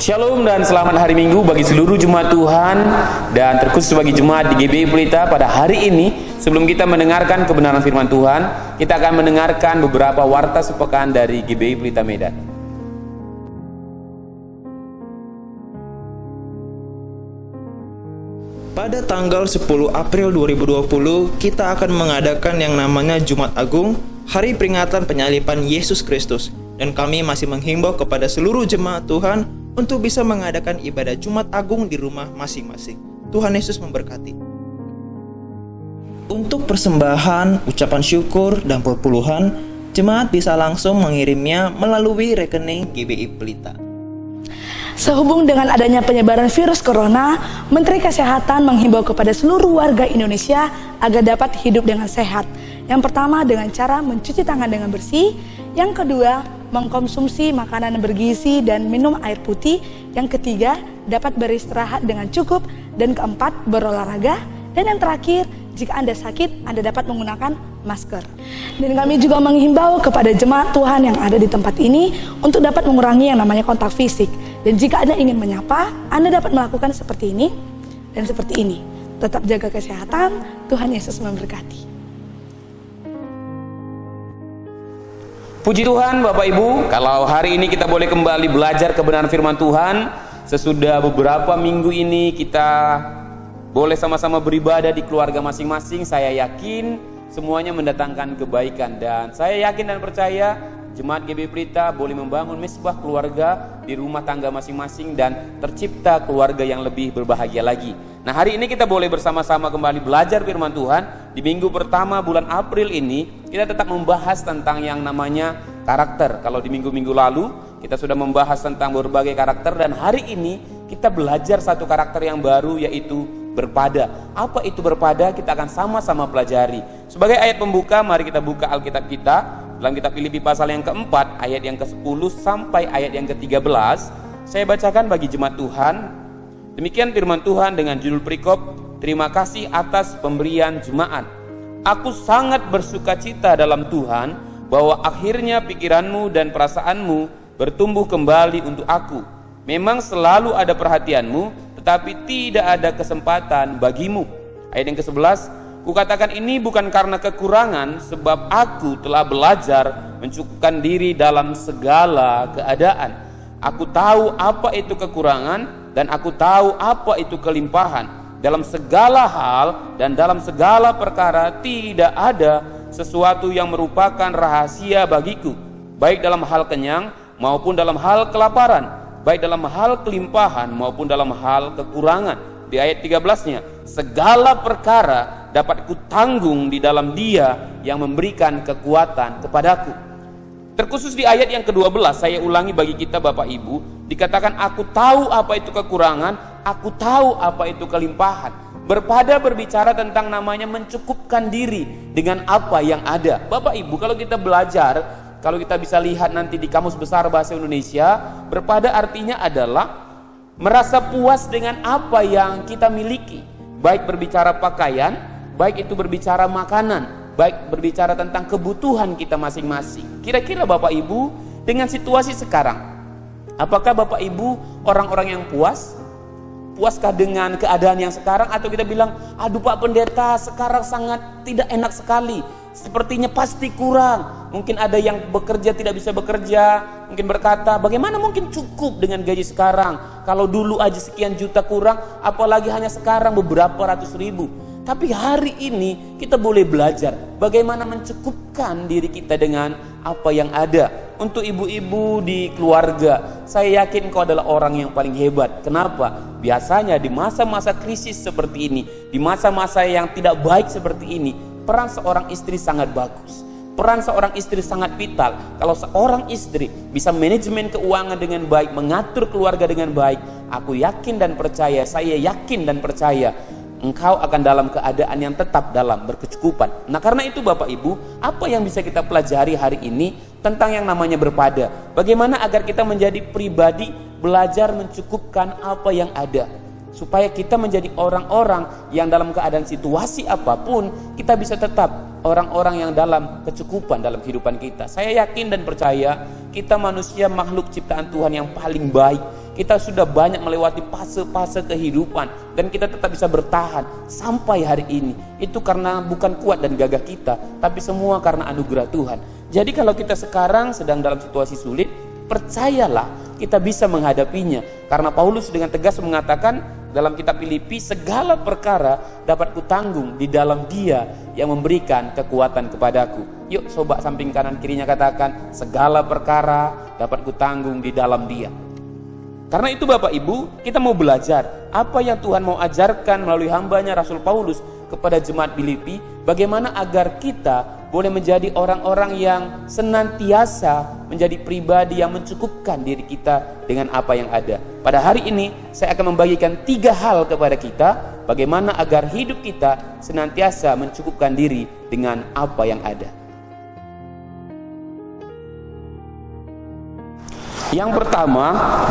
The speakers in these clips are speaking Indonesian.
Shalom dan selamat hari Minggu bagi seluruh jemaat Tuhan dan terkhusus bagi jemaat di GBI Pelita pada hari ini. Sebelum kita mendengarkan kebenaran firman Tuhan, kita akan mendengarkan beberapa warta sepekan dari GBI Pelita Medan. Pada tanggal 10 April 2020, kita akan mengadakan yang namanya Jumat Agung, Hari Peringatan Penyaliban Yesus Kristus. Dan kami masih menghimbau kepada seluruh jemaat Tuhan untuk bisa mengadakan ibadah Jumat Agung di rumah masing-masing. Tuhan Yesus memberkati. Untuk persembahan, ucapan syukur, dan perpuluhan, jemaat bisa langsung mengirimnya melalui rekening GBI Pelita. Sehubung dengan adanya penyebaran virus corona, Menteri Kesehatan menghimbau kepada seluruh warga Indonesia agar dapat hidup dengan sehat. Yang pertama dengan cara mencuci tangan dengan bersih, yang kedua mengkonsumsi makanan bergizi dan minum air putih, yang ketiga dapat beristirahat dengan cukup, dan keempat berolahraga, dan yang terakhir jika Anda sakit Anda dapat menggunakan masker. Dan kami juga menghimbau kepada jemaat Tuhan yang ada di tempat ini untuk dapat mengurangi yang namanya kontak fisik. Dan jika Anda ingin menyapa, Anda dapat melakukan seperti ini dan seperti ini. Tetap jaga kesehatan, Tuhan Yesus memberkati. Puji Tuhan Bapak Ibu, kalau hari ini kita boleh kembali belajar kebenaran firman Tuhan. Sesudah beberapa minggu ini kita boleh sama-sama beribadah di keluarga masing-masing. Saya yakin semuanya mendatangkan kebaikan, dan saya yakin dan percaya jemaat GBI Pelita boleh membangun mesbah keluarga di rumah tangga masing-masing dan tercipta keluarga yang lebih berbahagia lagi. Nah, hari ini kita boleh bersama-sama kembali belajar firman Tuhan. Di minggu pertama bulan April ini kita tetap membahas tentang yang namanya karakter. Kalau di minggu-minggu lalu kita sudah membahas tentang berbagai karakter, dan hari ini kita belajar satu karakter yang baru, yaitu berpada. Apa itu berpada? Kita akan sama-sama pelajari. Sebagai ayat pembuka, mari kita buka Alkitab kita dalam kitab Filipi pasal yang keempat, ayat yang ke-10 sampai ayat yang ke-13. Saya bacakan bagi jemaat Tuhan. Demikian firman Tuhan dengan judul perikop, terima kasih atas pemberian jemaat. Aku sangat bersukacita dalam Tuhan bahwa akhirnya pikiranmu dan perasaanmu bertumbuh kembali untuk aku. Memang selalu ada perhatianmu, tetapi tidak ada kesempatan bagimu. Ayat yang ke-11, kukatakan ini bukan karena kekurangan, sebab aku telah belajar mencukupkan diri dalam segala keadaan. Aku tahu apa itu kekurangan, dan aku tahu apa itu kelimpahan. Dalam segala hal dan dalam segala perkara tidak ada sesuatu yang merupakan rahasia bagiku, baik dalam hal kenyang maupun dalam hal kelaparan, baik dalam hal kelimpahan maupun dalam hal kekurangan. Di ayat 13-nya, segala perkara dapat kutanggung di dalam Dia yang memberikan kekuatan kepadaku. Terkhusus di ayat yang ke-12, saya ulangi bagi kita Bapak Ibu, dikatakan aku tahu apa itu kekurangan, aku tahu apa itu kelimpahan. Berpada berbicara tentang namanya mencukupkan diri dengan apa yang ada. Bapak Ibu, kalau kita belajar, kalau kita bisa lihat nanti di Kamus Besar Bahasa Indonesia, berpada artinya adalah merasa puas dengan apa yang kita miliki. Baik berbicara pakaian, baik itu berbicara makanan, baik berbicara tentang kebutuhan kita masing-masing. Kira-kira Bapak Ibu, dengan situasi sekarang, apakah Bapak Ibu orang-orang yang puas? Puaskah dengan keadaan yang sekarang? Atau kita bilang, aduh Pak Pendeta, sekarang sangat tidak enak sekali, sepertinya pasti kurang. Mungkin ada yang bekerja tidak bisa bekerja, mungkin berkata, bagaimana mungkin cukup dengan gaji sekarang? Kalau dulu aja sekian juta kurang, apalagi hanya sekarang beberapa ratus ribu. Tapi hari ini kita boleh belajar bagaimana mencukupkan diri kita dengan apa yang ada. Untuk ibu-ibu di keluarga, saya yakin kau adalah orang yang paling hebat. Kenapa? Biasanya di masa-masa krisis seperti ini, di masa-masa yang tidak baik seperti ini, peran seorang istri sangat bagus. Peran seorang istri sangat vital. Kalau seorang istri bisa manajemen keuangan dengan baik, mengatur keluarga dengan baik, aku yakin dan percaya, saya yakin dan percaya, engkau akan dalam keadaan yang tetap dalam berkecukupan. Nah, karena itu Bapak Ibu, apa yang bisa kita pelajari hari ini tentang yang namanya berpada? Bagaimana agar kita menjadi pribadi belajar mencukupkan apa yang ada, supaya kita menjadi orang-orang yang dalam keadaan situasi apapun kita bisa tetap orang-orang yang dalam kecukupan dalam kehidupan kita. Saya yakin dan percaya kita manusia makhluk ciptaan Tuhan yang paling baik. kita sudah banyak melewati fase-fase kehidupan dan kita tetap bisa bertahan sampai hari ini. Itu karena bukan kuat dan gagah kita, tapi semua karena anugerah Tuhan. Jadi kalau kita sekarang sedang dalam situasi sulit, percayalah kita bisa menghadapinya. Karena Paulus dengan tegas mengatakan dalam kitab Filipi, segala perkara dapat kutanggung di dalam Dia yang memberikan kekuatan kepadaku. Yuk coba samping kanan kirinya katakan, segala perkara dapat kutanggung di dalam Dia. Karena itu Bapak Ibu, kita mau belajar apa yang Tuhan mau ajarkan melalui hambanya Rasul Paulus kepada jemaat Filipi, bagaimana agar kita boleh menjadi orang-orang yang senantiasa menjadi pribadi yang mencukupkan diri kita dengan apa yang ada. Pada hari ini saya akan membagikan 3 hal kepada kita, bagaimana agar hidup kita senantiasa mencukupkan diri dengan apa yang ada. Yang pertama,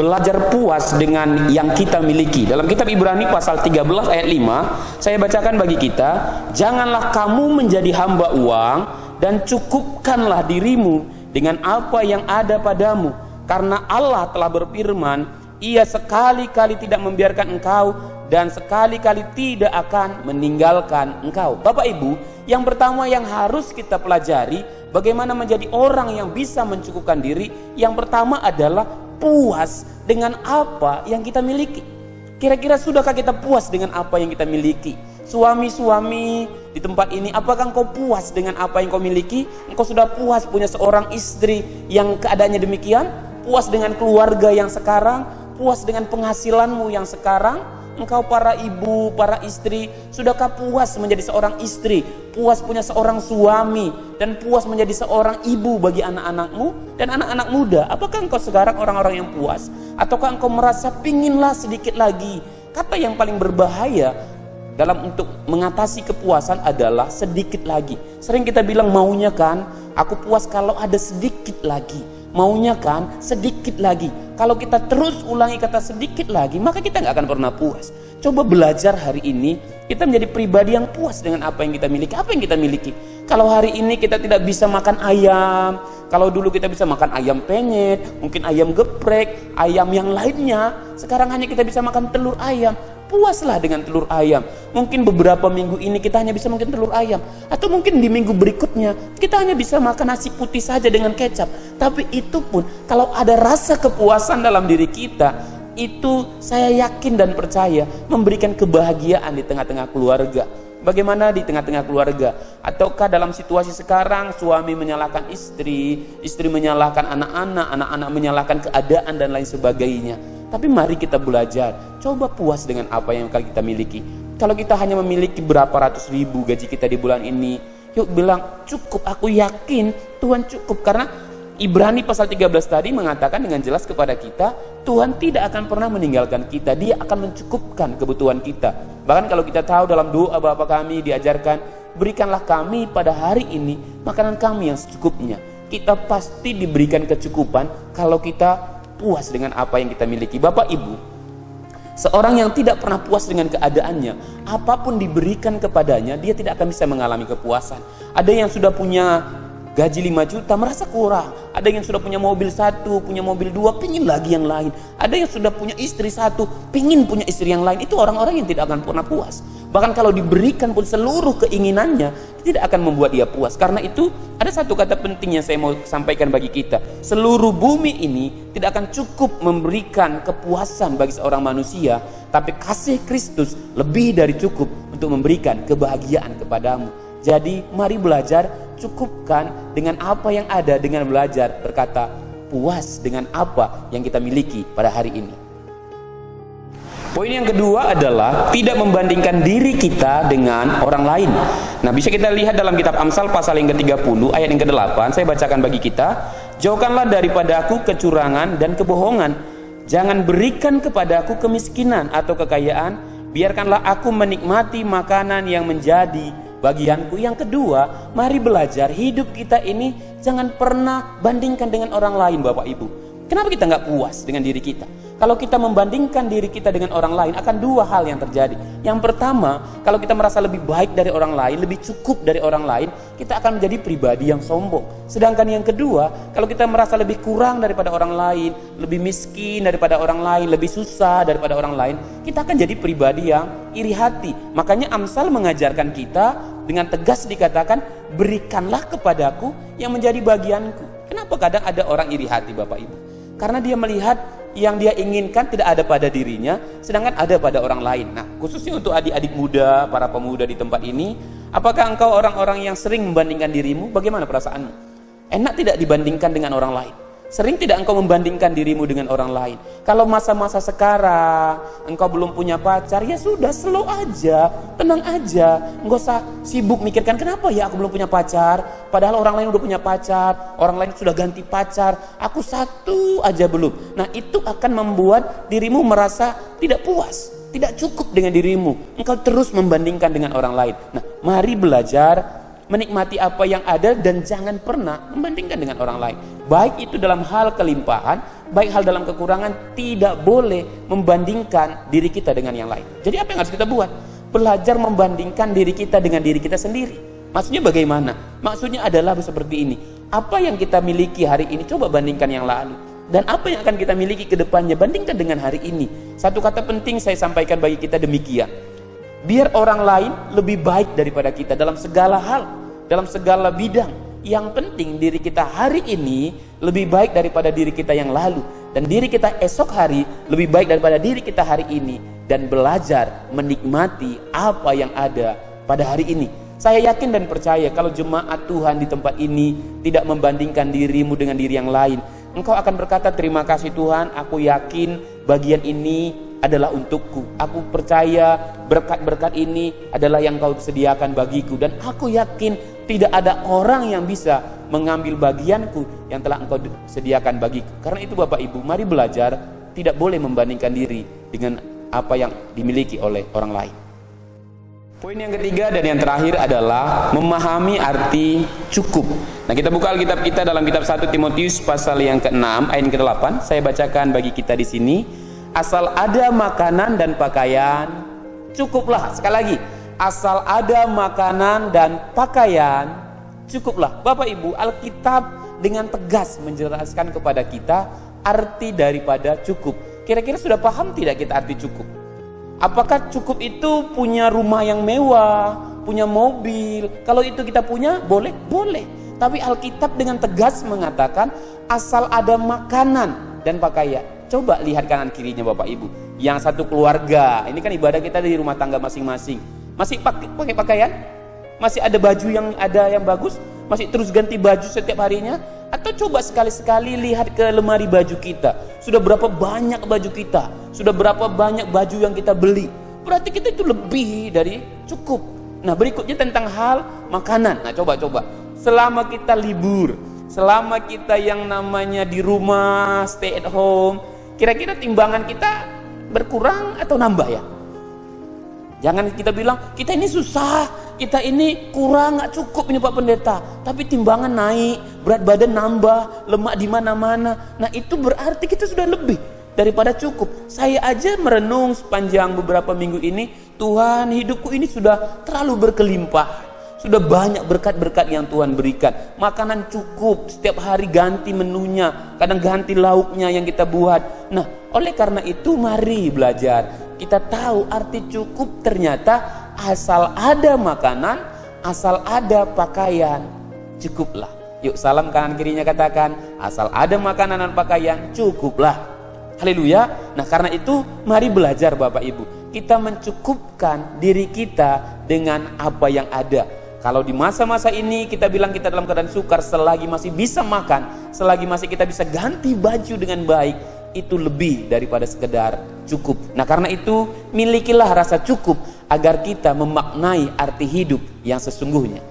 belajar puas dengan yang kita miliki. Dalam kitab Ibrani pasal 13 ayat 5, saya bacakan bagi kita, janganlah kamu menjadi hamba uang dan cukupkanlah dirimu dengan apa yang ada padamu. Karena Allah telah berfirman, Ia sekali-kali tidak membiarkan engkau dan sekali-kali tidak akan meninggalkan engkau. Bapak Ibu, yang pertama yang harus kita pelajari bagaimana menjadi orang yang bisa mencukupkan diri. Yang pertama adalah puas dengan apa yang kita miliki. Kira-kira sudahkah kita puas dengan apa yang kita miliki? Suami-suami di tempat ini, apakah engkau puas dengan apa yang kau miliki? Engkau sudah puas punya seorang istri yang keadaannya demikian? Puas dengan keluarga yang sekarang? Puas dengan penghasilanmu yang sekarang? Engkau para ibu, para istri, sudahkah puas menjadi seorang istri, puas punya seorang suami, dan puas menjadi seorang ibu bagi anak-anakmu dan anak-anak muda? Apakah engkau sekarang orang-orang yang puas? Ataukah engkau merasa pinginlah sedikit lagi? Kata yang paling berbahaya dalam untuk mengatasi kepuasan adalah sedikit lagi. Sering kita bilang maunya kan, aku puas kalau ada sedikit lagi. Maunya kan sedikit lagi. Kalau kita terus ulangi kata sedikit lagi, maka kita gak akan pernah puas. Coba belajar hari ini kita menjadi pribadi yang puas dengan apa yang kita miliki. Apa yang kita miliki? Kalau hari ini kita tidak bisa makan ayam, kalau dulu kita bisa makan ayam penyet, mungkin ayam geprek, ayam yang lainnya, sekarang hanya kita bisa makan telur ayam. Puaslah dengan telur ayam. Mungkin beberapa minggu ini kita hanya bisa makan telur ayam, atau mungkin di minggu berikutnya kita hanya bisa makan nasi putih saja dengan kecap. Tapi itu pun kalau ada rasa kepuasan dalam diri kita, itu saya yakin dan percaya memberikan kebahagiaan di tengah-tengah keluarga. Bagaimana di tengah-tengah keluarga? Ataukah dalam situasi sekarang suami menyalahkan istri, istri menyalahkan anak-anak, anak-anak menyalahkan keadaan dan lain sebagainya. Tapi mari kita belajar, coba puas dengan apa yang kita miliki. Kalau kita hanya memiliki berapa ratus ribu gaji kita di bulan ini, yuk bilang cukup, aku yakin Tuhan cukup. Karena Ibrani pasal 13 tadi mengatakan dengan jelas kepada kita, Tuhan tidak akan pernah meninggalkan kita, Dia akan mencukupkan kebutuhan kita. Bahkan kalau kita tahu dalam doa Bapa kami diajarkan, berikanlah kami pada hari ini makanan kami yang secukupnya. Kita pasti diberikan kecukupan kalau kita puas dengan apa yang kita miliki. Bapak Ibu, seorang yang tidak pernah puas dengan keadaannya, apapun diberikan kepadanya, dia tidak akan bisa mengalami kepuasan. Ada yang sudah punya gaji 5 juta merasa kurang, ada yang sudah punya mobil 1, punya mobil 2, pingin lagi yang lain, ada yang sudah punya istri 1, pingin punya istri yang lain. Itu orang-orang yang tidak akan pernah puas. Bahkan kalau diberikan pun seluruh keinginannya, tidak akan membuat dia puas. Karena itu ada satu kata penting yang saya mau sampaikan bagi kita. Seluruh bumi ini tidak akan cukup memberikan kepuasan bagi seorang manusia, tapi kasih Kristus lebih dari cukup untuk memberikan kebahagiaan kepadamu. Jadi mari belajar cukupkan dengan apa yang ada, dengan belajar berkata puas dengan apa yang kita miliki pada hari ini. Poin yang kedua adalah tidak membandingkan diri kita dengan orang lain. Nah, bisa kita lihat dalam kitab Amsal pasal yang ke-30 ayat yang ke-8. Saya bacakan bagi kita. Jauhkanlah daripada aku kecurangan dan kebohongan. Jangan berikan kepada aku kemiskinan atau kekayaan. Biarkanlah aku menikmati makanan yang menjadi bagianku. Yang kedua, mari belajar hidup kita ini jangan pernah bandingkan dengan orang lain, Bapak Ibu. Kenapa kita nggak puas dengan diri kita? Kalau kita membandingkan diri kita dengan orang lain, akan dua hal yang terjadi. Yang pertama, kalau kita merasa lebih baik dari orang lain, lebih cukup dari orang lain, kita akan menjadi pribadi yang sombong. Sedangkan yang kedua, kalau kita merasa lebih kurang daripada orang lain, lebih miskin daripada orang lain, lebih susah daripada orang lain, kita akan jadi pribadi yang iri hati. Makanya Amsal mengajarkan kita dengan tegas dikatakan, berikanlah kepadaku yang menjadi bagianku. Kenapa kadang ada orang iri hati Bapak Ibu? Karena dia melihat yang dia inginkan tidak ada pada dirinya, sedangkan ada pada orang lain. Nah, khususnya untuk adik-adik muda, para pemuda di tempat ini, apakah engkau orang-orang yang sering membandingkan dirimu? Bagaimana perasaanmu? Enak tidak dibandingkan dengan orang lain? Sering tidak engkau membandingkan dirimu dengan orang lain? Kalau masa-masa sekarang engkau belum punya pacar, ya sudah, slow aja, tenang aja. Enggak usah sibuk mikirkan kenapa ya aku belum punya pacar, padahal orang lain udah punya pacar, orang lain sudah ganti pacar, aku satu aja belum. Nah, itu akan membuat dirimu merasa tidak puas, tidak cukup dengan dirimu. Engkau terus membandingkan dengan orang lain. Nah, mari belajar menikmati apa yang ada dan jangan pernah membandingkan dengan orang lain. Baik itu dalam hal kelimpahan, baik hal dalam kekurangan, tidak boleh membandingkan diri kita dengan yang lain. Jadi apa yang harus kita buat? Belajar membandingkan diri kita dengan diri kita sendiri. Maksudnya bagaimana? Maksudnya adalah seperti ini. Apa yang kita miliki hari ini, coba bandingkan yang lalu. Dan apa yang akan kita miliki ke depannya, bandingkan dengan hari ini. Satu kata penting saya sampaikan bagi kita demikian. Biar orang lain lebih baik daripada kita dalam segala hal, dalam segala bidang. Yang penting diri kita hari ini lebih baik daripada diri kita yang lalu, dan diri kita esok hari lebih baik daripada diri kita hari ini, dan belajar menikmati apa yang ada pada hari ini. Saya yakin dan percaya kalau jemaat Tuhan di tempat ini tidak membandingkan dirimu dengan diri yang lain, engkau akan berkata, terima kasih Tuhan, aku yakin bagian ini adalah untukku. Aku percaya berkat-berkat ini adalah yang kau sediakan bagiku, dan aku yakin tidak ada orang yang bisa mengambil bagianku yang telah engkau sediakan bagiku. Karena itu Bapak Ibu, mari belajar tidak boleh membandingkan diri dengan apa yang dimiliki oleh orang lain. Poin yang ketiga dan yang terakhir adalah memahami arti cukup. Nah, kita buka Alkitab kita dalam kitab 1 Timotius pasal yang ke-6 ayat ke-8. Saya bacakan bagi kita di sini. Asal ada makanan dan pakaian, cukuplah. Sekali lagi, asal ada makanan dan pakaian, cukuplah. Bapak Ibu, Alkitab dengan tegas menjelaskan kepada kita arti daripada cukup. Kira-kira sudah paham tidak kita arti cukup? Apakah cukup itu punya rumah yang mewah, punya mobil? Kalau itu kita punya, boleh? Boleh. Tapi Alkitab dengan tegas mengatakan asal ada makanan dan pakaian. Coba lihat kanan kirinya Bapak Ibu. Yang satu keluarga, ini kan ibadah kita di rumah tangga masing-masing. Masih pakai pakaian? Masih ada baju yang bagus? Masih terus ganti baju setiap harinya? Atau coba sekali-sekali lihat ke lemari baju kita. Sudah berapa banyak baju kita? Sudah berapa banyak baju yang kita beli? Berarti kita itu lebih dari cukup. Nah, berikutnya tentang hal makanan. Nah, coba. Selama kita libur, selama kita yang namanya di rumah, stay at home, kira-kira timbangan kita berkurang atau nambah ya? Jangan kita bilang, kita ini susah, kita ini kurang, gak cukup ini Pak Pendeta. Tapi timbangan naik, berat badan nambah, lemak di mana-mana. Nah, itu berarti kita sudah lebih daripada cukup. Saya aja merenung sepanjang beberapa minggu ini, Tuhan, hidupku ini sudah terlalu berkelimpah. Sudah banyak berkat-berkat yang Tuhan berikan. Makanan cukup, setiap hari ganti menunya, kadang ganti lauknya yang kita buat. Nah, oleh karena itu mari belajar. Kita tahu arti cukup ternyata asal ada makanan, asal ada pakaian, cukuplah. Yuk, salam kanan kirinya katakan, asal ada makanan dan pakaian, cukuplah. Haleluya. Nah, karena itu mari belajar Bapak Ibu. Kita mencukupkan diri kita dengan apa yang ada. Kalau di masa-masa ini kita bilang kita dalam keadaan sukar, selagi masih bisa makan, selagi masih kita bisa ganti baju dengan baik, itu lebih daripada sekedar cukup. Nah, karena itu milikilah rasa cukup agar kita memaknai arti hidup yang sesungguhnya.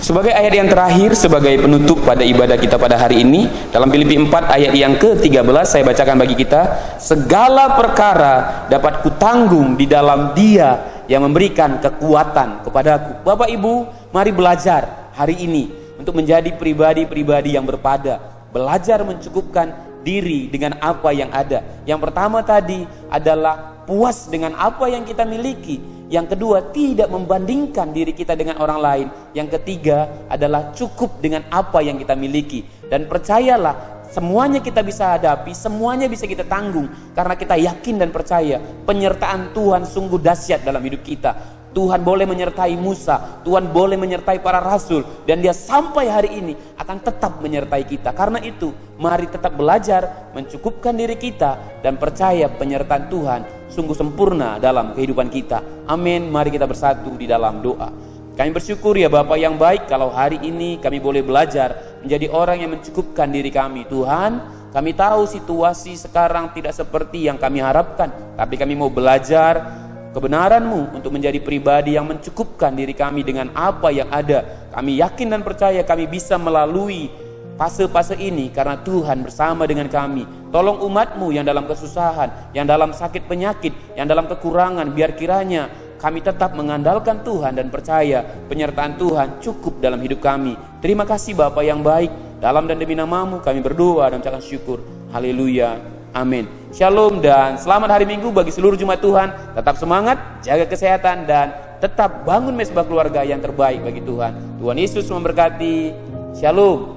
Sebagai ayat yang terakhir, sebagai penutup pada ibadah kita pada hari ini, dalam Filipi 4 ayat yang ke-13 saya bacakan bagi kita. Segala perkara dapat kutanggung di dalam Dia yang memberikan kekuatan kepadaku. Bapak Ibu, mari belajar hari ini untuk menjadi pribadi-pribadi yang berpada, belajar mencukupkan diri dengan apa yang ada. Yang pertama tadi adalah puas dengan apa yang kita miliki. Yang kedua, tidak membandingkan diri kita dengan orang lain. Yang ketiga adalah cukup dengan apa yang kita miliki. Dan percayalah, semuanya kita bisa hadapi, semuanya bisa kita tanggung, karena kita yakin dan percaya penyertaan Tuhan sungguh dahsyat dalam hidup kita. Tuhan boleh menyertai Musa, Tuhan boleh menyertai para rasul, dan Dia sampai hari ini akan tetap menyertai kita. Karena itu, mari tetap belajar mencukupkan diri kita dan percaya penyertaan Tuhan sungguh sempurna dalam kehidupan kita. Amin. Mari kita bersatu di dalam doa. Kami bersyukur ya Bapa yang baik, kalau hari ini kami boleh belajar menjadi orang yang mencukupkan diri kami. Tuhan, kami tahu situasi sekarang tidak seperti yang kami harapkan, tapi kami mau belajar kebenaran-Mu untuk menjadi pribadi yang mencukupkan diri kami dengan apa yang ada. Kami yakin dan percaya kami bisa melalui fase-fase ini karena Tuhan bersama dengan kami. Tolong umat-Mu yang dalam kesusahan, yang dalam sakit penyakit, yang dalam kekurangan, biar kiranya kami tetap mengandalkan Tuhan dan percaya penyertaan Tuhan cukup dalam hidup kami. Terima kasih Bapa yang baik, dalam dan demi nama-Mu kami berdoa dan mengucapkan syukur. Haleluya. Amin. Shalom dan selamat hari Minggu bagi seluruh jemaat Tuhan. Tetap semangat, jaga kesehatan, dan tetap bangun mesbah keluarga yang terbaik bagi Tuhan. Tuhan Yesus memberkati. Shalom.